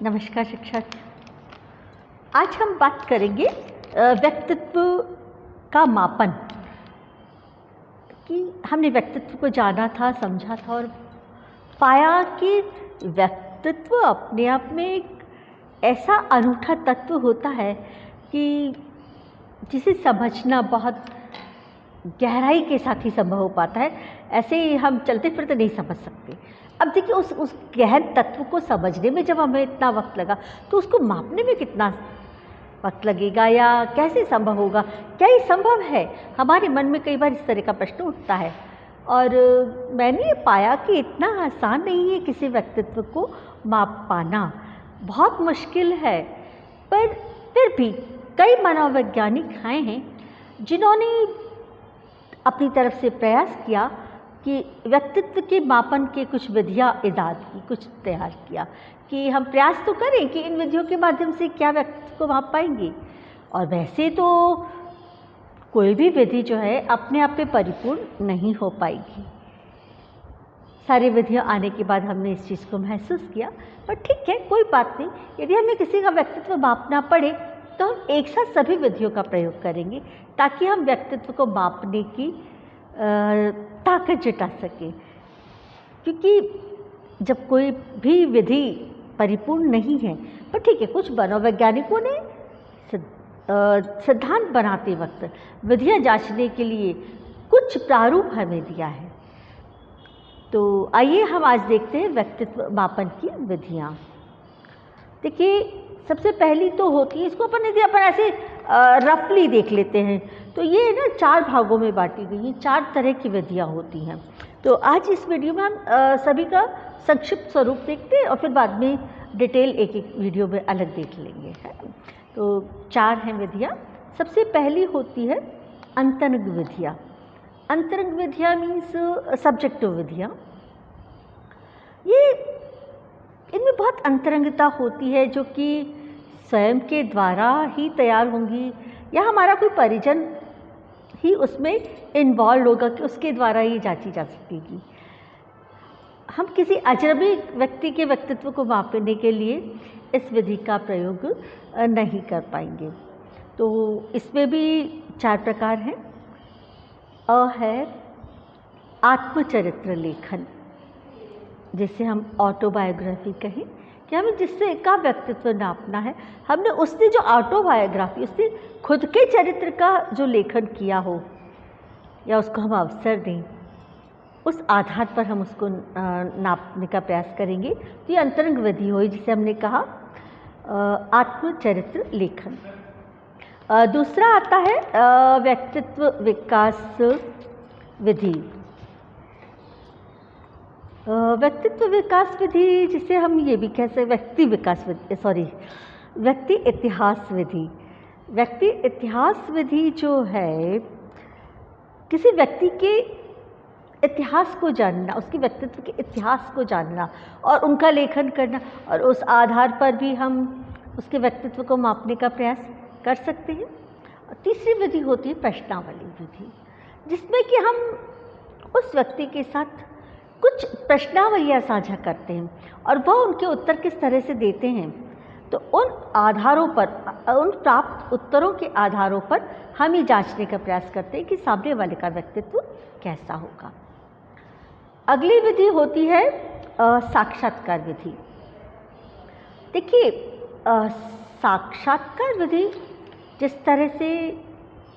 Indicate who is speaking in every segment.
Speaker 1: नमस्कार शिक्षक। आज हम बात करेंगे व्यक्तित्व का मापन। कि हमने व्यक्तित्व को जाना था, समझा था और पाया कि व्यक्तित्व अपने आप में एक ऐसा अनूठा तत्व होता है कि जिसे समझना बहुत गहराई के साथ ही संभव हो पाता है। ऐसे ही हम चलते फिरते नहीं समझ सकते। अब देखिए उस गहन तत्व को समझने में जब हमें इतना वक्त लगा तो उसको मापने में कितना वक्त लगेगा या कैसे संभव होगा, क्या ये संभव है? हमारे मन में कई बार इस तरह का प्रश्न उठता है और मैंने ये पाया कि इतना आसान नहीं है किसी व्यक्तित्व को माप पाना, बहुत मुश्किल है। पर फिर भी कई मनोवैज्ञानिक आए हैं जिन्होंने अपनी तरफ से प्रयास किया कि व्यक्तित्व के मापन के कुछ विधियाँ ईजाद की, कुछ तैयार किया कि हम प्रयास तो करें कि इन विधियों के माध्यम से क्या व्यक्तित्व को माप पाएंगे। और वैसे तो कोई भी विधि जो है अपने आप में परिपूर्ण नहीं हो पाएगी। सारी विधियाँ आने के बाद हमने इस चीज़ को महसूस किया, पर ठीक है, कोई बात नहीं। यदि हमें किसी का व्यक्तित्व मापना पड़े तो हम एक साथ सभी विधियों का प्रयोग करेंगे ताकि हम व्यक्तित्व को मापने की ताकत जुटा सकें। क्योंकि जब कोई भी विधि परिपूर्ण नहीं है, पर ठीक है, कुछ मनोवैज्ञानिकों ने सिद्धांत बनाते वक्त विधियाँ जांचने के लिए कुछ प्रारूप हमें दिया है। तो आइए हम आज देखते हैं व्यक्तित्व मापन की विधियाँ। देखिए, सबसे पहली तो होती है, इसको अपन यदि अपन ऐसे रफली देख लेते हैं तो ये ना 4 भागों में बांटी गई हैं। 4 तरह की विधियाँ होती हैं। तो आज इस वीडियो में हम सभी का संक्षिप्त स्वरूप देखते हैं और फिर बाद में डिटेल एक एक वीडियो में अलग देख लेंगे, है। तो 4 हैं विधियाँ। सबसे पहली होती है अंतरंग विधियाँ। अंतरंग विधियाँ मीन्स सब्जेक्टिव विधियाँ। ये इनमें बहुत अंतरंगता होती है जो कि स्वयं के द्वारा ही तैयार होंगी या हमारा कोई परिजन ही उसमें इन्वॉल्व होगा कि उसके द्वारा ही जांची जा सकेगी। हम किसी अजनबी व्यक्ति के व्यक्तित्व को मापने के लिए इस विधि का प्रयोग नहीं कर पाएंगे। तो इसमें भी 4 प्रकार हैं। अ है आत्मचरित्र लेखन, जिसे हम ऑटोबायोग्राफी कहें, कि हमें जिससे का व्यक्तित्व नापना है, हमने उसने जो ऑटोबायोग्राफी, उसने खुद के चरित्र का जो लेखन किया हो या उसको हम अवसर दें, उस आधार पर हम उसको नापने का प्रयास करेंगे। तो ये अंतरंग विधि हुई जिसे हमने कहा आत्मचरित्र लेखन। दूसरा आता है व्यक्तित्व विकास विधि। व्यक्तित्व विकास विधि जिसे हम ये भी कह सकते व्यक्ति इतिहास विधि। व्यक्ति इतिहास विधि जो है किसी व्यक्ति के इतिहास को जानना, उसके व्यक्तित्व के इतिहास को जानना और उनका लेखन करना, और उस आधार पर भी हम उसके व्यक्तित्व को मापने का प्रयास कर सकते हैं। तीसरी विधि होती है प्रश्नावली विधि, जिसमें कि हम उस व्यक्ति के साथ कुछ प्रश्नावलियाँ साझा करते हैं और वह उनके उत्तर किस तरह से देते हैं। तो उन आधारों पर, उन प्राप्त उत्तरों के आधारों पर हम ये जांचने का प्रयास करते हैं कि सामने वाले का व्यक्तित्व कैसा होगा। अगली विधि होती है साक्षात्कार विधि। देखिए, साक्षात्कार विधि जिस तरह से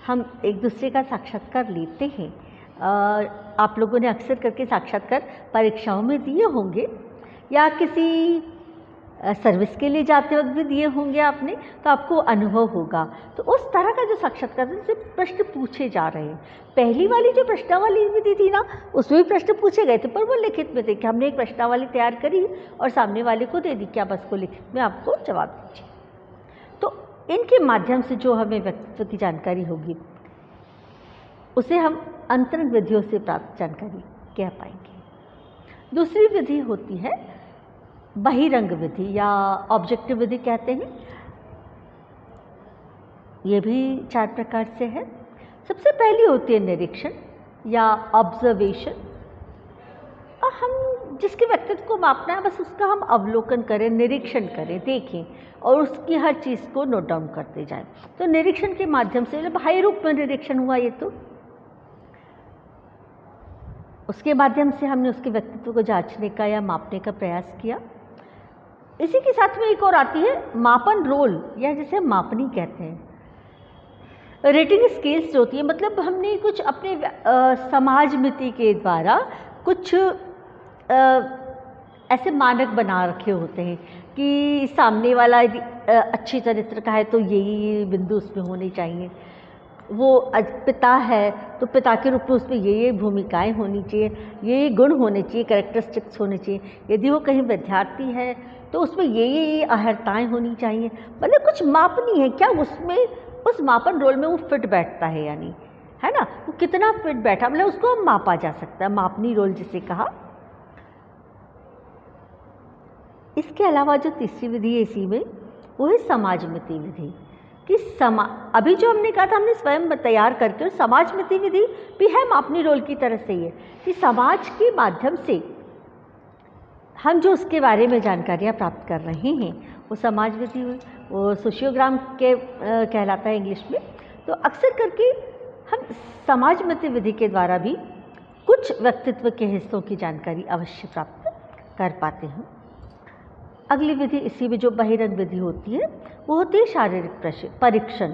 Speaker 1: हम एक दूसरे का साक्षात्कार लेते हैं, आप लोगों ने अक्सर करके साक्षात्कार परीक्षाओं में दिए होंगे या किसी सर्विस के लिए जाते वक्त भी दिए होंगे आपने, तो आपको अनुभव होगा। तो उस तरह का जो साक्षात्कार से प्रश्न पूछे जा रहे हैं, पहली वाली जो प्रश्नावली विधि थी ना, उसमें भी प्रश्न पूछे गए थे पर वो लिखित में थे कि हमने एक प्रश्नावली तैयार करी और सामने वाले को दे दी कि आप उसको लिखित में आपको जवाब दीजिए। तो इनके माध्यम से जो हमें व्यक्तित्व की जानकारी होगी उसे हम अंतरंग विधियों से प्राप्त जानकारी कह पाएंगे। दूसरी विधि होती है बहिरंग विधि या ऑब्जेक्टिव विधि कहते हैं। ये भी 4 प्रकार से है। सबसे पहली होती है निरीक्षण या ऑब्जर्वेशन। हम जिसके व्यक्तित्व को मापना है बस उसका हम अवलोकन करें, निरीक्षण करें, देखें और उसकी हर चीज़ को नोट डाउन करते जाएं। तो निरीक्षण के माध्यम से बाह्य रूप में निरीक्षण हुआ ये, तो उसके माध्यम से हमने उसके व्यक्तित्व को जांचने का या मापने का प्रयास किया। इसी के साथ में एक और आती है मापन रोल, या जिसे मापनी कहते हैं। रेटिंग स्केल्स जो होती है, मतलब हमने कुछ अपने समाज मिति के द्वारा कुछ ऐसे मानक बना रखे होते हैं कि सामने वाला यदि अच्छी चरित्र का है तो ये बिंदु उसमें होने चाहिए, वो पिता है तो पिता के रूप में उसमें ये भूमिकाएं होनी चाहिए, ये गुण होने चाहिए, कैरेक्टरिस्टिक्स होने चाहिए। यदि वो कहीं विद्यार्थी है तो उसमें ये अहर्ताएँ होनी चाहिए। मतलब कुछ मापनी है क्या, उसमें उस मापन रोल में वो फिट बैठता है, यानी है ना, वो कितना फिट बैठा, मतलब उसको हम मापा जा सकता है, मापनी रोल जिसे कहा। इसके अलावा जो तीसरी विधि है इसी में, वो है समाज मिति विधि। कि अभी जो हमने कहा था हमने स्वयं तैयार करके, और समाज मिति विधि भी है मापनी रोल की तरह से ही है कि समाज के माध्यम से हम जो उसके बारे में जानकारियाँ प्राप्त कर रहे हैं वो समाज विधि हुई, वो सोशियोग्राम के कहलाता है इंग्लिश में। तो अक्सर करके हम समाज मिति विधि के द्वारा भी कुछ व्यक्तित्व के हिस्सों की जानकारी अवश्य प्राप्त कर पाते हैं। अगली विधि इसी में जो बहिरंग विधि होती है वो होती है शारीरिक परीक्षण।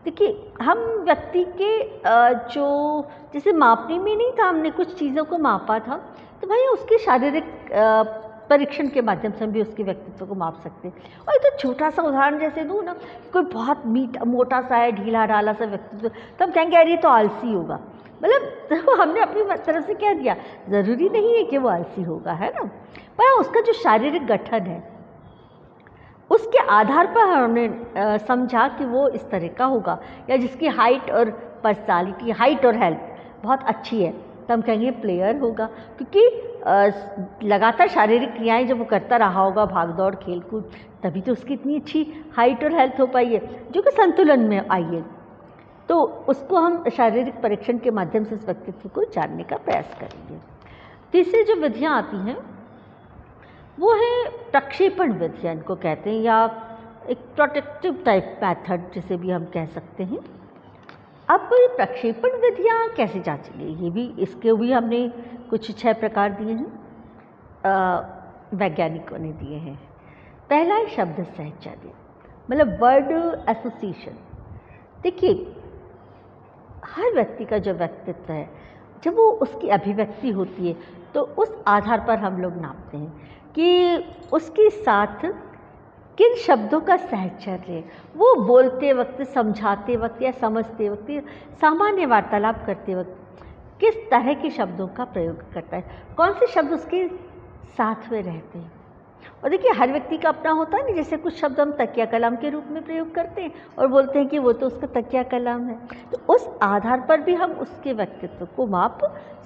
Speaker 1: देखिए हम व्यक्ति के जो जैसे मापने में नहीं था, हमने कुछ चीज़ों को मापा था, तो भाई उसके शारीरिक परीक्षण के माध्यम से हम भी उसके व्यक्तित्व को माप सकते हैं। और ये तो छोटा सा उदाहरण जैसे दूँ ना, कोई बहुत मोटा सा है, ढीला ढाला सा व्यक्तित्व, तब कहेंगे यार ये तो आलसी होगा। मतलब तो हमने अपनी तरफ से कह दिया, ज़रूरी नहीं है कि वो आलसी होगा, है ना, पर उसका जो शारीरिक गठन है उसके आधार पर हमने समझा कि वो इस तरह का होगा, या जिसकी हाइट और पर्सनालिटी, हाइट और हेल्थ बहुत अच्छी है तो हम कहेंगे प्लेयर होगा, क्योंकि लगातार शारीरिक क्रियाएं जब वो करता रहा होगा, भाग दौड़ खेल कूद, तभी तो उसकी इतनी अच्छी हाइट और हेल्थ हो पाई है जो कि संतुलन में आई है। तो उसको हम शारीरिक परीक्षण के माध्यम से उस व्यक्तित्व को जानने का प्रयास करेंगे। तीसरी जो विधियाँ आती हैं वो है प्रक्षेपण विधियाँ इनको कहते हैं, या एक प्रोटेक्टिव टाइप मेथड जिसे भी हम कह सकते हैं। अब प्रक्षेपण विधियाँ कैसे जांचेंगे, ये भी इसके भी हमने कुछ 6 प्रकार दिए हैं, वैज्ञानिकों ने दिए हैं। पहला है शब्द सहचर्य, मतलब वर्ड एसोसिएशन। देखिए हर व्यक्ति का जो व्यक्तित्व है, जब वो उसकी अभिव्यक्ति होती है तो उस आधार पर हम लोग नापते हैं कि उसके साथ किन शब्दों का सहचर्य, वो बोलते वक्त, समझाते वक्त या समझते वक्त, सामान्य वार्तालाप करते वक्त किस तरह के शब्दों का प्रयोग करता है, कौन से शब्द उसके साथ में रहते हैं। और देखिए हर व्यक्ति का अपना होता है ना, जैसे कुछ शब्द हम तकिया कलाम के रूप में प्रयोग करते हैं और बोलते हैं कि वो तो उसका तकिया कलाम है, तो उस आधार पर भी हम उसके व्यक्तित्व को माप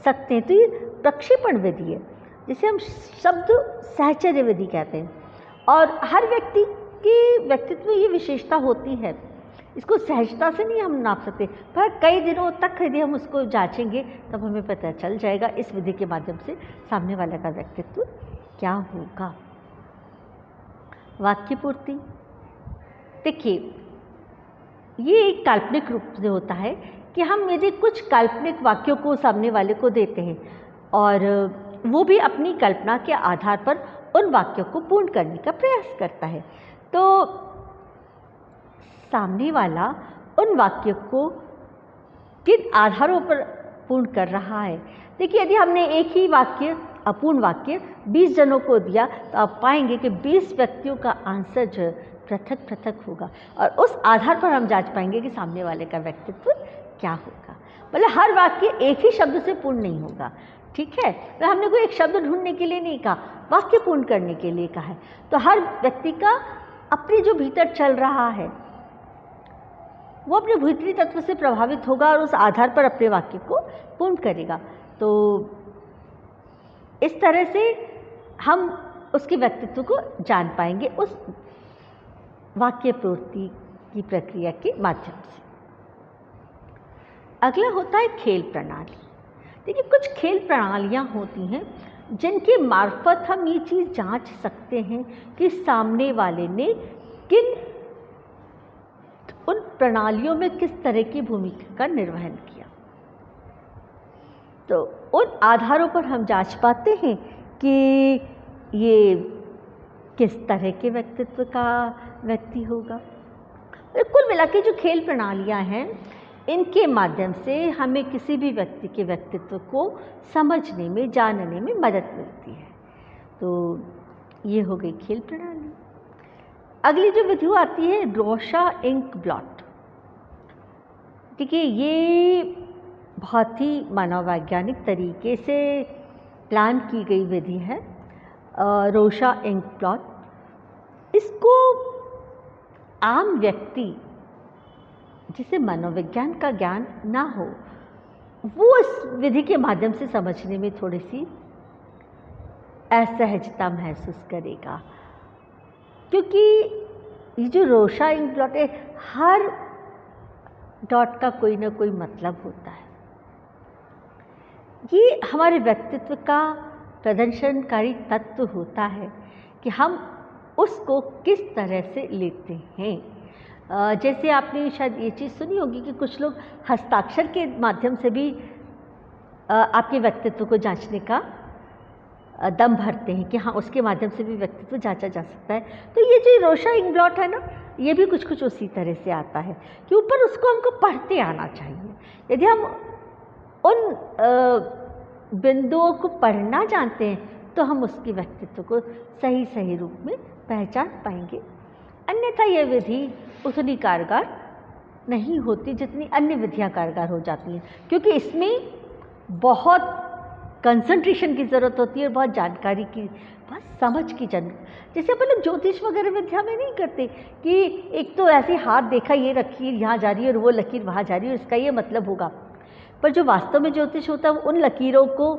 Speaker 1: सकते हैं। तो ये प्रक्षेपण विधि है जिसे हम शब्द सहचर्य विधि कहते हैं। और हर व्यक्ति की व्यक्तित्व में ये विशेषता होती है, इसको सहजता से नहीं हम नाप सकते, पर कई दिनों तक यदि हम उसको जांचेंगे तब हमें पता चल जाएगा इस विधि के माध्यम से सामने वाले का व्यक्तित्व क्या होगा। वाक्य पूर्ति, देखिए ये एक काल्पनिक रूप से होता है कि हम यदि कुछ काल्पनिक वाक्यों को सामने वाले को देते हैं और वो भी अपनी कल्पना के आधार पर उन वाक्यों को पूर्ण करने का प्रयास करता है, तो सामने वाला उन वाक्यों को किन आधारों पर पूर्ण कर रहा है। देखिए यदि हमने एक ही वाक्य, अपूर्ण वाक्य 20 जनों को दिया तो आप पाएंगे कि 20 व्यक्तियों का आंसर जो पृथक पृथक होगा, और उस आधार पर हम जांच पाएंगे कि सामने वाले का व्यक्तित्व क्या होगा। मतलब हर वाक्य एक ही शब्द से पूर्ण नहीं होगा, ठीक है, तो हमने कोई एक शब्द ढूंढने के लिए नहीं कहा, वाक्य पूर्ण करने के लिए कहा है। तो हर व्यक्ति का अपने जो भीतर चल रहा है वो अपने भीतरी तत्व से प्रभावित होगा और उस आधार पर अपने वाक्य को पूर्ण करेगा। तो इस तरह से हम उसके व्यक्तित्व को जान पाएंगे उस वाक्य पूर्ति की प्रक्रिया के माध्यम से। अगला होता है खेल प्रणाली। देखिए कुछ खेल प्रणालियाँ होती हैं जिनके मार्फत हम ये चीज़ जांच सकते हैं कि सामने वाले ने किन उन प्रणालियों में किस तरह की भूमिका का निर्वहन किया। तो उन आधारों पर हम जांच पाते हैं कि ये किस तरह के व्यक्तित्व का व्यक्ति होगा। कुल मिला के जो खेल प्रणालियां हैं, इनके माध्यम से हमें किसी भी व्यक्ति के व्यक्तित्व को समझने में, जानने में मदद मिलती है। तो ये हो गई खेल प्रणाली। अगली जो विधि आती है रोशा इंक ब्लॉट। देखिए, ये बहुत ही मनोवैज्ञानिक तरीके से प्लान की गई विधि है, रोशा इंक ब्लॉट। इसको आम व्यक्ति जिसे मनोविज्ञान का ज्ञान ना हो, वो इस विधि के माध्यम से समझने में थोड़ी सी असहजता महसूस करेगा, क्योंकि ये जो रोशा इंक ब्लॉट है, हर डॉट का कोई ना कोई मतलब होता है। ये हमारे व्यक्तित्व का प्रदर्शनकारी तत्व होता है कि हम उसको किस तरह से लेते हैं। जैसे आपने शायद ये चीज़ सुनी होगी कि कुछ लोग हस्ताक्षर के माध्यम से भी आपके व्यक्तित्व को जांचने का दम भरते हैं कि हाँ, उसके माध्यम से भी व्यक्तित्व जांचा जा सकता है। तो ये जो रोशा इंक ब्लॉट है ना, ये भी कुछ कुछ उसी तरह से आता है कि ऊपर उसको हमको पढ़ते आना चाहिए। यदि हम उन बिंदुओं को पढ़ना जानते हैं तो हम उसके व्यक्तित्व को सही सही रूप में पहचान पाएंगे। अन्यथा यह विधि उतनी कारगर नहीं होती जितनी अन्य विधियां कारगर हो जाती हैं, क्योंकि इसमें बहुत कंसंट्रेशन की ज़रूरत होती है, बहुत जानकारी की, बहुत समझ की जैसे अपन लोग ज्योतिष वगैरह विद्या में नहीं करते कि एक तो ऐसे हाथ देखा, ये लकीर यहाँ जा रही है और वो लकीर वहाँ जा रही है, इसका ये मतलब होगा। पर जो वास्तव में ज्योतिष होता है, वो उन लकीरों को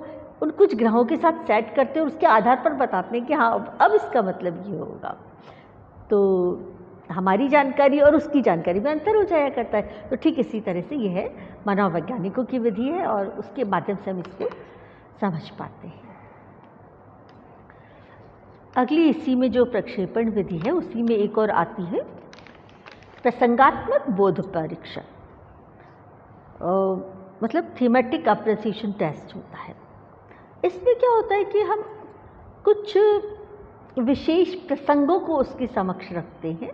Speaker 1: उन कुछ ग्रहों के साथ सेट करते हैं और उसके आधार पर बताते हैं कि हाँ, अब इसका मतलब ये होगा। तो हमारी जानकारी और उसकी जानकारी में अंतर हो जाया करता है। तो ठीक इसी तरह से यह है मनोवैज्ञानिकों की विधि है और उसके माध्यम से हम इसको समझ पाते हैं। अगली इसी में जो प्रक्षेपण विधि है, उसी में एक और आती है प्रसंगात्मक बोध परीक्षण, मतलब थीमेटिक अप्रिसिएशन टेस्ट होता है। इसमें क्या होता है कि हम कुछ विशेष प्रसंगों को उसके समक्ष रखते हैं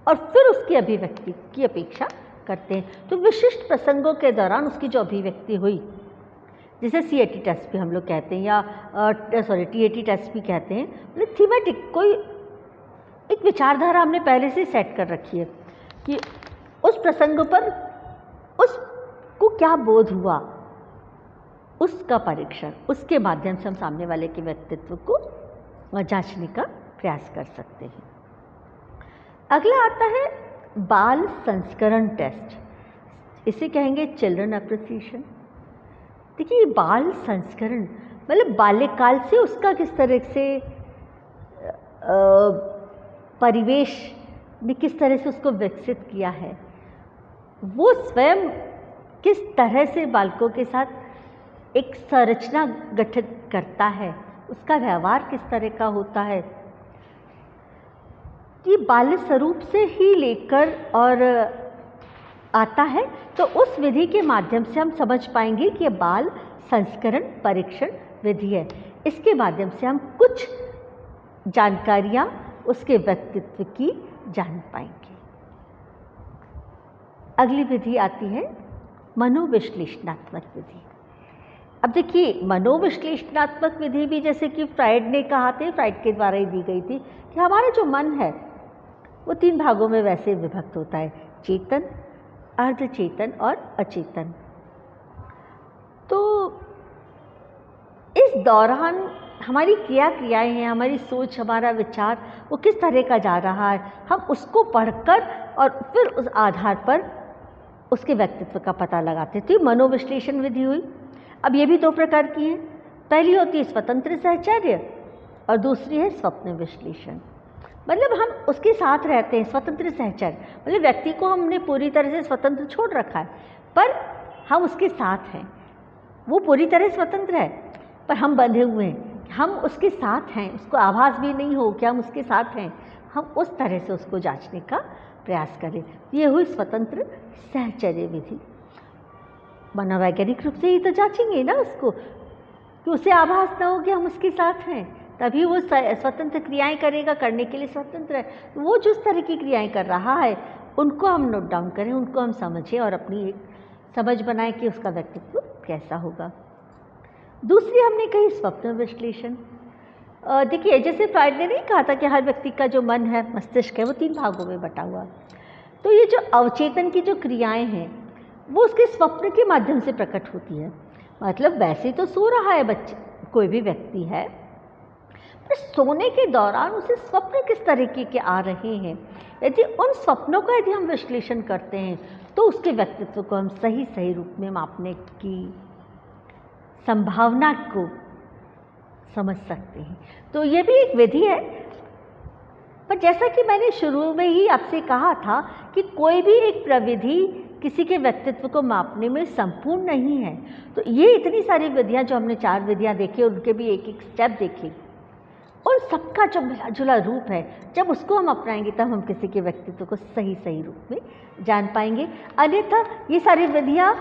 Speaker 1: और फिर उसकी अभिव्यक्ति की अपेक्षा करते हैं। तो विशिष्ट प्रसंगों के दौरान उसकी जो अभिव्यक्ति हुई, जिसे CAT टेस्ट भी हम लोग कहते हैं या TAT टेस्ट भी कहते हैं, मतलब थीमेटिक कोई एक विचारधारा हमने पहले से सेट कर रखी है कि उस प्रसंग पर उसको क्या बोध हुआ, उसका परीक्षण, उसके माध्यम से हम सामने वाले के व्यक्तित्व को जांचने का प्रयास कर सकते हैं। अगला आता है बाल संस्करण टेस्ट, इसे कहेंगे चिल्ड्रन अप्रिसिएशन। देखिए, बाल संस्करण मतलब बाल्यकाल से उसका किस तरह से परिवेश ने किस तरह से उसको विकसित किया है, वो स्वयं किस तरह से बालकों के साथ एक संरचना गठित करता है, उसका व्यवहार किस तरह का होता है, ये बाल्य स्वरूप से ही लेकर और आता है। तो उस विधि के माध्यम से हम समझ पाएंगे कि बाल संस्करण परीक्षण विधि है। इसके माध्यम से हम कुछ जानकारियां उसके व्यक्तित्व की जान पाएंगे। अगली विधि आती है मनोविश्लेषणात्मक विधि। अब देखिए, मनोविश्लेषणात्मक विधि भी जैसे कि फ्राइड ने कहा था, फ्राइड के द्वारा ही दी गई थी कि हमारा जो मन है वो 3 भागों में वैसे विभक्त होता है, चेतन, अर्धचेतन और अचेतन। तो इस दौरान हमारी क्रियाएं हैं, हमारी सोच, हमारा विचार वो किस तरह का जा रहा है, हम उसको पढ़कर और फिर उस आधार पर उसके व्यक्तित्व का पता लगाते हैं। तो ये मनोविश्लेषण विधि हुई। अब ये भी 2 प्रकार की है, पहली होती है स्वतंत्र सहचर्य और दूसरी है स्वप्न विश्लेषण। मतलब हम उसके साथ रहते हैं, स्वतंत्र सहचर्य मतलब व्यक्ति को हमने पूरी तरह से स्वतंत्र छोड़ रखा है, पर हम उसके साथ हैं। वो पूरी तरह स्वतंत्र है पर हम बंधे हुए हैं, हम उसके साथ हैं, उसको आभास भी नहीं हो कि हम उसके साथ हैं, हम उस तरह से उसको जांचने का प्रयास करें। ये हुई स्वतंत्र सहचर्य विधि। मनोवैज्ञानिक रूप से ही तो जांचेंगे ना उसको, कि उसे आभास ना हो कि हम उसके साथ हैं, तभी वो स्वतंत्र क्रियाएं करेगा, करने के लिए स्वतंत्र है। वो जिस तरह की क्रियाएं कर रहा है उनको हम नोट डाउन करें, उनको हम समझें और अपनी एक समझ बनाएं कि उसका व्यक्तित्व कैसा होगा। दूसरी हमने कही स्वप्न विश्लेषण। देखिए, जैसे फ्राइड ने नहीं कहा था कि हर व्यक्ति का जो मन है, मस्तिष्क है, वो 3 भागों में बटा हुआ। तो ये जो अवचेतन की जो क्रियाएं हैं वो उसके स्वप्न के माध्यम से प्रकट होती है। मतलब वैसे तो सो रहा है बच्चे, कोई भी व्यक्ति है, पर सोने के दौरान उसे स्वप्न किस तरीके के आ रहे हैं, यदि उन स्वप्नों का यदि हम विश्लेषण करते हैं तो उसके व्यक्तित्व को हम सही रूप में मापने की संभावना को समझ सकते हैं। तो ये भी एक विधि है। पर जैसा कि मैंने शुरू में ही आपसे कहा था कि कोई भी एक प्रविधि किसी के व्यक्तित्व को मापने में संपूर्ण नहीं है। तो ये इतनी सारी विधियां जो हमने 4 विधियां देखी, उनके भी एक स्टेप देखे, और सबका जो मिला जुला रूप है, जब उसको हम अपनाएंगे तब हम किसी के व्यक्तित्व को सही रूप में जान पाएंगे। अन्यथा ये सारी विधियां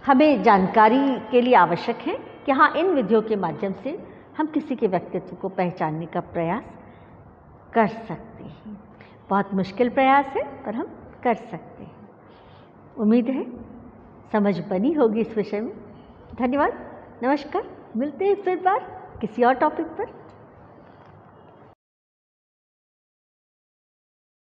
Speaker 1: हमें जानकारी के लिए आवश्यक हैं कि हाँ, इन विधियों के माध्यम से हम किसी के व्यक्तित्व को पहचानने का प्रयास कर सकते हैं। बहुत मुश्किल प्रयास है, पर हम कर सकते हैं। उम्मीद है समझ बनी होगी इस विषय में। धन्यवाद, नमस्कार। मिलते हैं फिर बार किसी और टॉपिक पर।